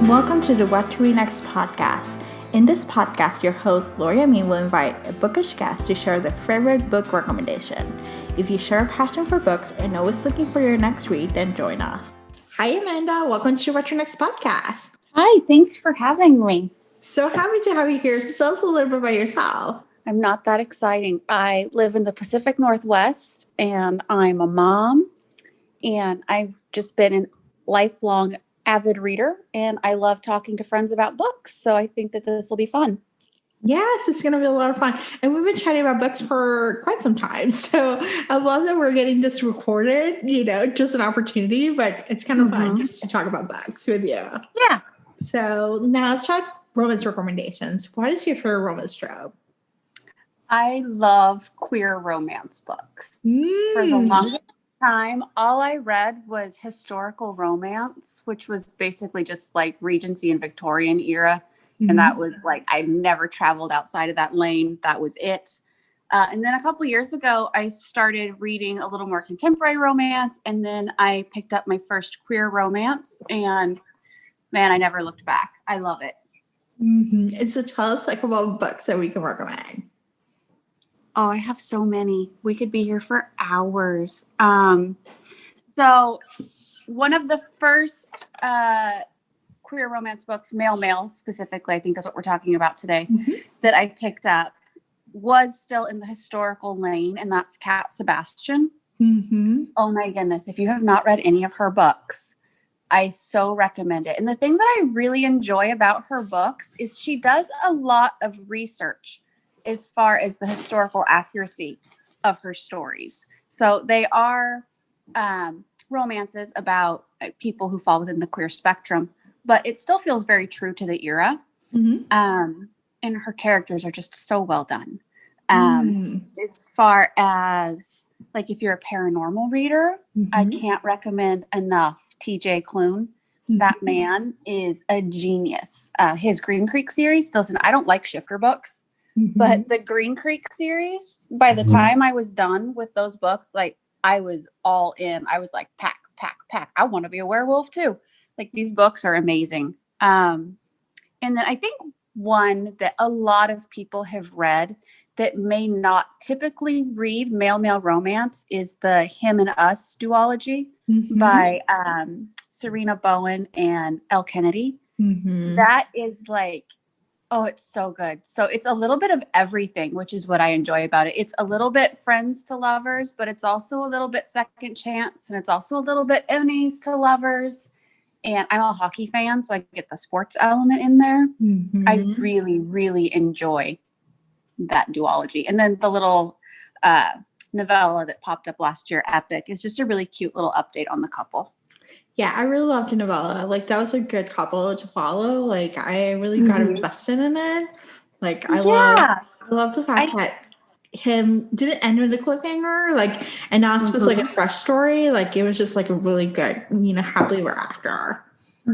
Welcome to the What to Read Next podcast. In this podcast, your host, Gloria Me, will invite a bookish guest to share their favorite book recommendation. If you share a passion for books and always looking for your next read, then join us. Hi, Amanda. Welcome to What to Read Next podcast. Hi, thanks for having me. So happy to have you here. Tell us a little bit about yourself. I'm not that exciting. I live in the Pacific Northwest and I'm a mom, and I've just been a lifelong avid reader, and I love talking to friends about books. So I think that this will be fun. Yes, it's going to be a lot of fun. And we've been chatting about books for quite some time. So I love that we're getting this recorded, just an opportunity, but it's kind of fun just to talk about books with you. Yeah. So now let's talk romance recommendations. What is your favorite romance trope? I love queer romance books. For the longest time, all I read was historical romance, which was basically just like Regency and Victorian era. And that was like, I never traveled outside of that lane. That was it. And then a couple of years ago, I started reading a little more contemporary romance. And then I picked up my first queer romance. And man, I never looked back. I love it. And so tell us about books that we can recommend. Oh, I have so many. We could be here for hours. So one of the first queer romance books, male specifically, I think is what we're talking about today, that I picked up was still in the historical lane, and that's Cat Sebastian. Oh my goodness. If you have not read any of her books, I so recommend it. And the thing that I really enjoy about her books is she does a lot of research as far as the historical accuracy of her stories. So they are romances about people who fall within the queer spectrum, but it still feels very true to the era. And her characters are just so well done. As far as like, if you're a paranormal reader, I can't recommend enough TJ Klune. That man is a genius. His Green Creek series I don't like shifter books, but the Green Creek series, by the time I was done with those books, like I was all in. I was like, pack. I want to be a werewolf too. Like, these books are amazing. And then I think one that a lot of people have read that may not typically read male romance is the Him and Us duology by Serena Bowen and Elle Kennedy. That is like, oh, it's so good. So it's a little bit of everything, which is what I enjoy about it. It's a little bit friends to lovers, but it's also a little bit second chance, and it's also a little bit enemies to lovers. And I'm a hockey fan, so I get the sports element in there. I really, really enjoy that duology. And then the little novella that popped up last year, Epic, is just a really cute little update on the couple. Yeah, I really loved the novella. Like, that was a good couple to follow. Like, I really got invested in it. Like, I love the fact that him didn't end with a cliffhanger. Like, and now it's just like a fresh story. Like, it was just like a really good, happily ever after.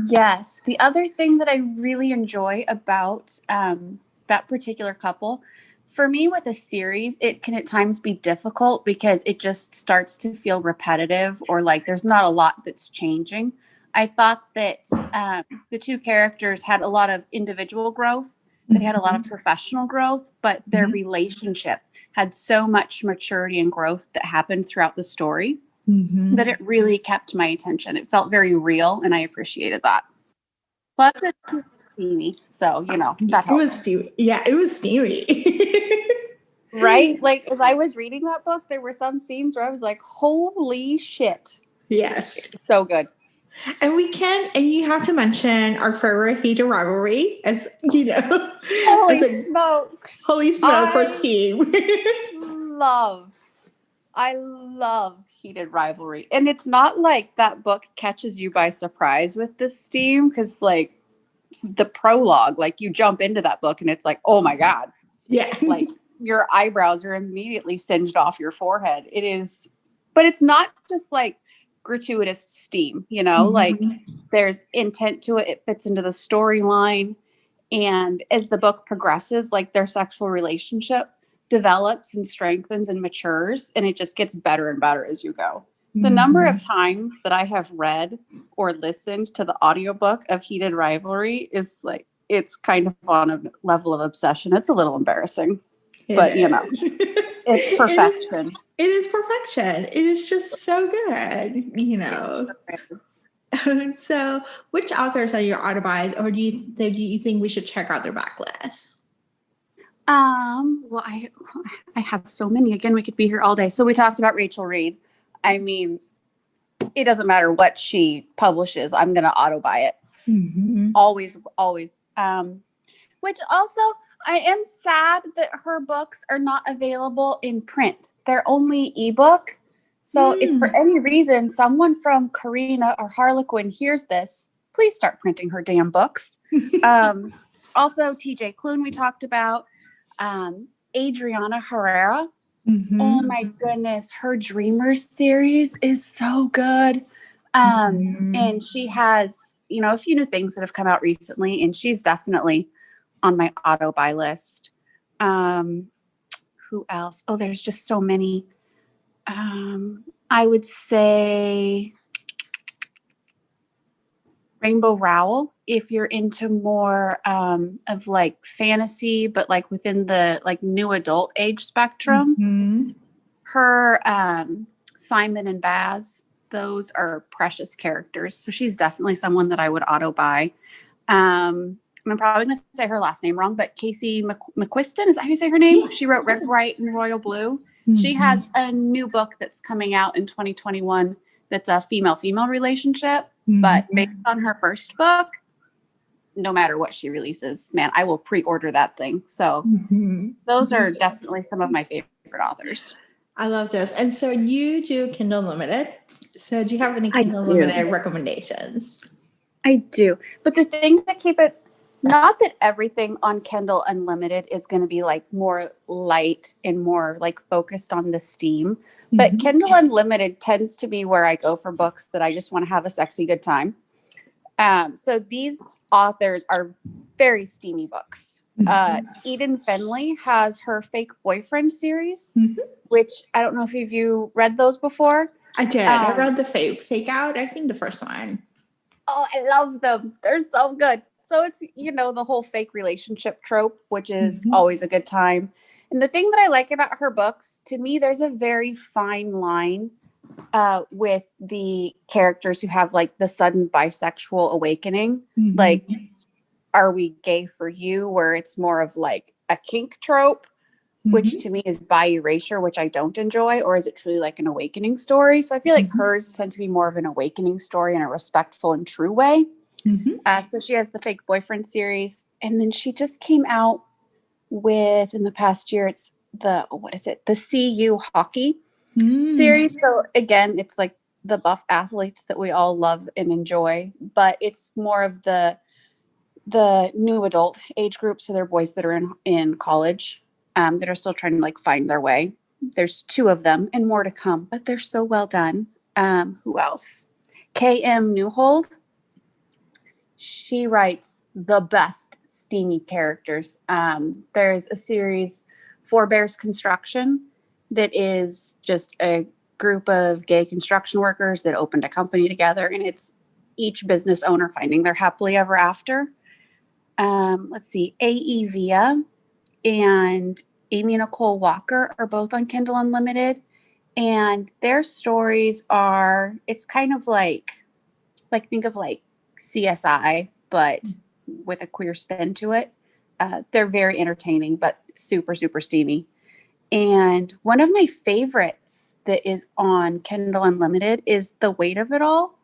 Yes. The other thing that I really enjoy about that particular couple, for me with a series, it can at times be difficult because it just starts to feel repetitive, or like there's not a lot that's changing. I thought that the two characters had a lot of individual growth. They had a lot of professional growth, but their relationship had so much maturity and growth that happened throughout the story that it really kept my attention. It felt very real, and I appreciated that. Plus, it's steamy, so that helps. It was steamy. Yeah, it was steamy. Right? Like, as I was reading that book, there were some scenes where I was like, holy shit. Yes. So good. And you have to mention our favorite heated rivalry, as Holy smokes. Holy smoke for Steam. I love heated rivalry. And it's not like that book catches you by surprise with this Steam, because like the prologue, like you jump into that book and it's like, oh my God. Yeah. Like your eyebrows are immediately singed off your forehead. It is, but it's not just like gratuitous steam, like there's intent to it. It fits into the storyline. And as the book progresses, like their sexual relationship develops and strengthens and matures, and it just gets better and better as you go. The number of times that I have read or listened to the audiobook of Heated Rivalry is like, it's kind of on a level of obsession. It's a little embarrassing, but you know, it's perfection. It is perfection. It is just so good, you know. So, which authors are your auto buys, or do you think we should check out their backlist? Well, I have so many. Again, we could be here all day. So we talked about Rachel Reed. I mean, it doesn't matter what she publishes. I'm going to auto buy it. Mm-hmm. Always. Which also, I am sad that her books are not available in print. They're only ebook. So if for any reason someone from Karina or Harlequin hears this, please start printing her damn books. Also, TJ Klune we talked about. Adriana Herrera. Mm-hmm. Oh my goodness, her Dreamers series is so good. And she has, you know, a few new things that have come out recently, and she's definitely on my auto buy list. Who else? Oh, there's just so many. I would say Rainbow Rowell, if you're into more of like fantasy, but like within the like new adult age spectrum. Mm-hmm. Her Simon and Baz, those are precious characters. So she's definitely someone that I would auto buy. And I'm probably going to say her last name wrong, but Casey McQuiston, is that how you say her name? She wrote Red, White, and Royal Blue. Mm-hmm. She has a new book that's coming out in 2021 that's a female-female relationship. Mm-hmm. But based on her first book, no matter what she releases, man, I will pre-order that thing. So those are definitely some of my favorite authors. I love this. And so you do Kindle Unlimited. So do you have any Kindle Unlimited recommendations? I do. But the thing to keep it, not that everything on Kindle Unlimited is going to be like more light and more like focused on the steam. But Kindle Unlimited tends to be where I go for books that I just want to have a sexy good time. So these authors are very steamy books. Eden Finley has her Fake Boyfriend series, which I don't know if you read those before. I did. I read the Fake Out, I think the first one. Oh, I love them. They're so good. So it's, you know, the whole fake relationship trope, which is always a good time. And the thing that I like about her books, to me, there's a very fine line with the characters who have like the sudden bisexual awakening. Like, are we gay for you? Where it's more of like a kink trope, which to me is bi erasure, which I don't enjoy, or is it truly like an awakening story? So I feel like hers tend to be more of an awakening story in a respectful and true way. So she has the Fake Boyfriend series, and then she just came out with, in the past year, it's the CU Hockey series. So again, it's like the buff athletes that we all love and enjoy, but it's more of the new adult age group. So they're boys that are in college that are still trying to like find their way. There's 2 of them and more to come, but they're so well done. Who else? KM Newhold. She writes the best steamy characters. There's a series, Forebears Construction, that is just a group of gay construction workers that opened a company together, and it's each business owner finding their happily ever after. Let's see, A.E. Via and Amy Nicole Walker are both on Kindle Unlimited, and their stories are, it's kind of like think of like CSI, but with a queer spin to it. They're very entertaining, but super, super steamy. And one of my favorites that is on Kindle Unlimited is The Weight of It All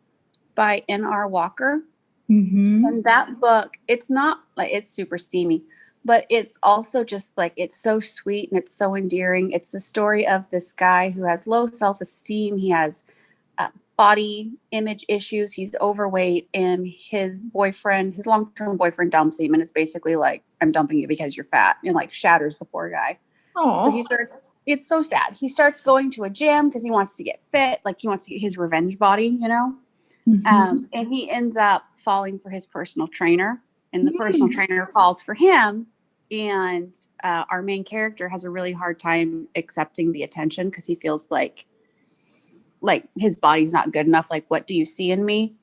by N.R. Walker. And that book, it's not like it's super steamy, but it's also just like, it's so sweet and it's so endearing. It's the story of this guy who has low self-esteem. He has body image issues. He's overweight, and his long-term boyfriend dumps him and is basically like, I'm dumping you because you're fat, and like shatters the poor guy. Aww. So it's so sad. He starts going to a gym because he wants to get fit. Like he wants to get his revenge body, you know? And he ends up falling for his personal trainer, and the personal trainer falls for him. And our main character has a really hard time accepting the attention because he feels like like his body's not good enough. Like, what do you see in me?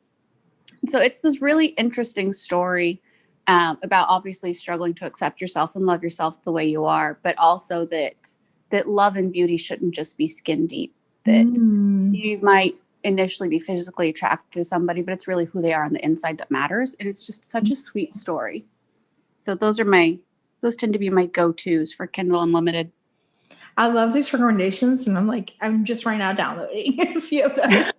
So it's this really interesting story about obviously struggling to accept yourself and love yourself the way you are, but also that love and beauty shouldn't just be skin deep, that you might initially be physically attracted to somebody, but it's really who they are on the inside that matters. And it's just such a sweet story. So those tend to be my go-tos for Kindle Unlimited. I love these recommendations, and I'm just right now downloading a few of them.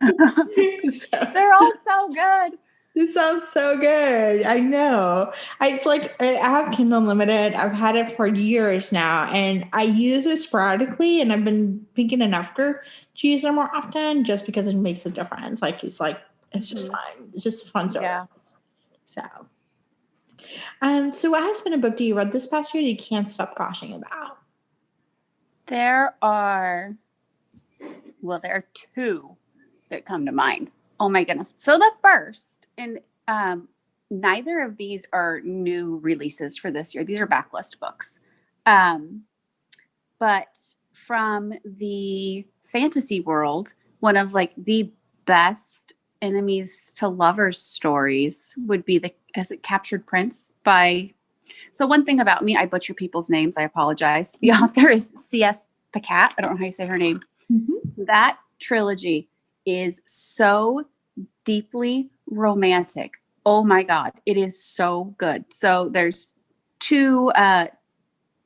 They're all so good. This sounds so good. I know. It's like I have Kindle Unlimited. I've had it for years now, and I use it sporadically, and I've been thinking enough to use it more often just because it makes a difference. It's just fun. It's just fun service. Yeah. So what has been a book that you read this past year that you can't stop gushing about? There are two that come to mind. Oh my goodness. So the first, and neither of these are new releases for this year. These are backlist books. But from the fantasy world, one of like the best enemies to lovers stories would be Captured Prince by... So one thing about me, I butcher people's names. I apologize. The author is C.S. Pacat. I don't know how you say her name. Mm-hmm. That trilogy is so deeply romantic. Oh my God. It is so good. So there's two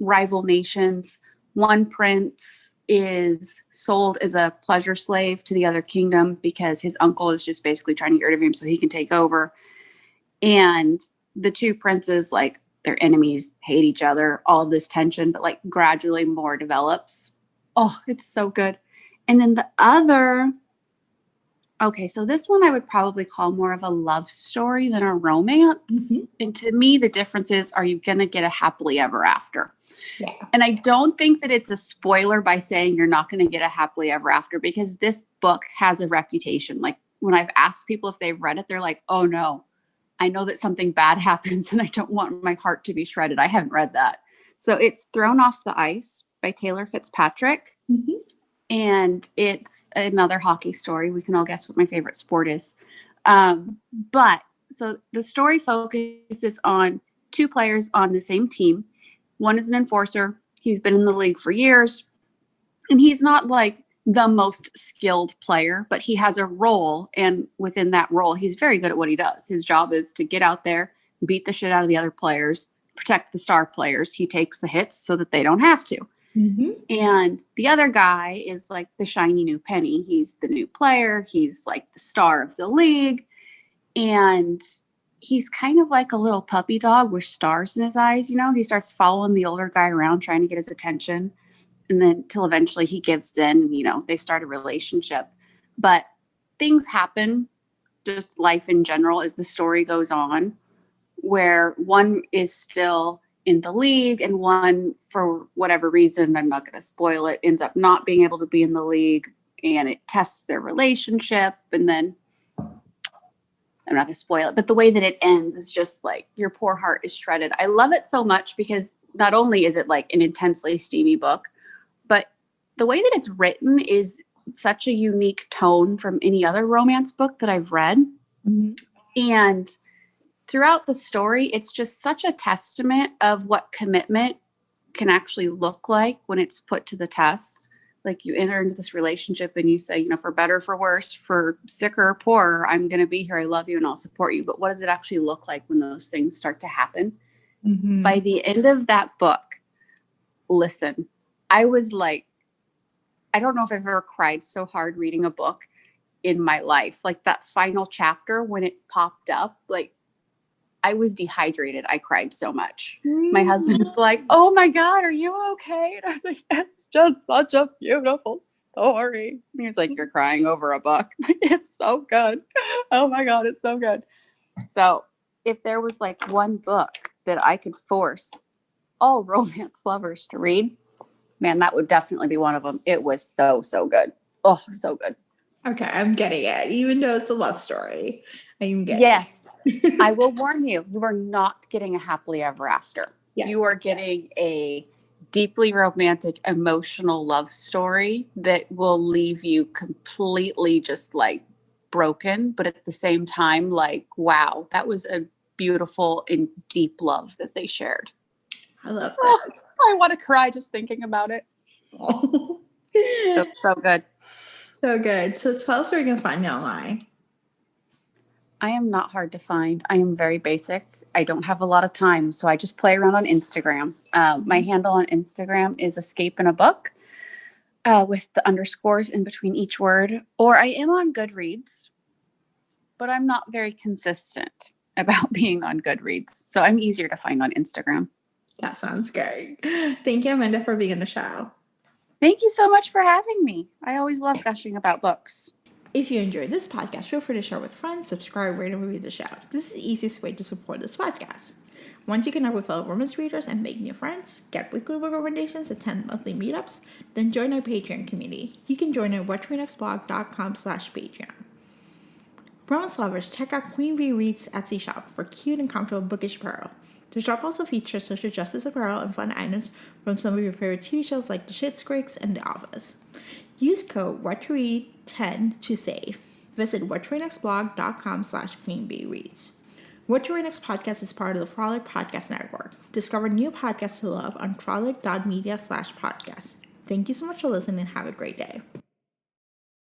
rival nations. One prince is sold as a pleasure slave to the other kingdom because his uncle is just basically trying to get rid of him so he can take over. And the two princes, like, they're enemies, hate each other, all this tension, but like gradually more develops. Oh, it's so good. And then the other, okay, so this one I would probably call more of a love story than a romance. Mm-hmm. And to me, the difference is, are you going to get a happily ever after? Yeah. And I don't think that it's a spoiler by saying you're not going to get a happily ever after, because this book has a reputation. Like, when I've asked people if they've read it, they're like, oh no, I know that something bad happens and I don't want my heart to be shredded. I haven't read that. So it's Thrown Off the Ice by Taylor Fitzpatrick. Mm-hmm. And it's another hockey story. We can all guess what my favorite sport is. But so the story focuses on two players on the same team. One is an enforcer. He's been in the league for years. And he's not like the most skilled player, but he has a role. And within that role, he's very good at what he does. His job is to get out there, beat the shit out of the other players, protect the star players. He takes the hits so that they don't have to. Mm-hmm. And the other guy is like the shiny new penny. He's the new player. He's like the star of the league. And he's kind of like a little puppy dog with stars in his eyes. You know, he starts following the older guy around, trying to get his attention. And then till eventually he gives in and, you know, they start a relationship. But things happen, just life in general, as the story goes on, where one is still in the league and one, for whatever reason, I'm not going to spoil it, ends up not being able to be in the league, and it tests their relationship. And then I'm not going to spoil it, but the way that it ends is just like your poor heart is shredded. I love it so much because not only is it like an intensely steamy book, but the way that it's written is such a unique tone from any other romance book that I've read. Mm-hmm. And throughout the story, it's just such a testament of what commitment can actually look like when it's put to the test. Like, you enter into this relationship and you say, you know, for better, for worse, for sicker or poorer, I'm going to be here. I love you and I'll support you. But what does it actually look like when those things start to happen? Mm-hmm. By the end of that book, listen, I was like, I don't know if I've ever cried so hard reading a book in my life. Like, that final chapter when it popped up, like, I was dehydrated. I cried so much. My husband was like, oh my God, are you okay? And I was like, it's just such a beautiful story. And he was like, you're crying over a book. It's so good. Oh my God, it's so good. So if there was like one book that I could force all romance lovers to read, man, that would definitely be one of them. It was so, so good. Oh, so good. Okay, I'm getting it. Even though it's a love story, I'm getting it. I will warn you, you are not getting a happily ever after. Yeah. You are getting a deeply romantic, emotional love story that will leave you completely just like broken, but at the same time, like, wow, that was a beautiful and deep love that they shared. I love Oh, that. I want to cry just thinking about it. Oh. It was so good. So good. So tell us where you can find you online. I am not hard to find. I am very basic. I don't have a lot of time, so I just play around on Instagram. My handle on Instagram is Escape in a Book, with the underscores in between each word. Or I am on Goodreads, but I'm not very consistent about being on Goodreads. So I'm easier to find on Instagram. That sounds great. Thank you, Amanda, for being on the show. Thank you so much for having me. I always love gushing about books. If you enjoyed this podcast, feel free to share with friends, subscribe, rate, and review the show. This is the easiest way to support this podcast. Once you connect with fellow romance readers and make new friends, get weekly book recommendations, attend monthly meetups, then join our Patreon community. You can join at whattoreadnextblog.com/Patreon. Romance lovers, check out Queen Bee Reads Etsy shop for cute and comfortable bookish apparel. The shop also features social justice apparel and fun items from some of your favorite TV shows like The Schitt's Creek and The Office. Use code WhatToRead10 to save. Visit whattoreadnextblog.com/QueenBeeReads. What to Read Next podcast is part of the Frolic Podcast Network. Discover new podcasts to love on frolic.media/podcast. Thank you so much for listening and have a great day.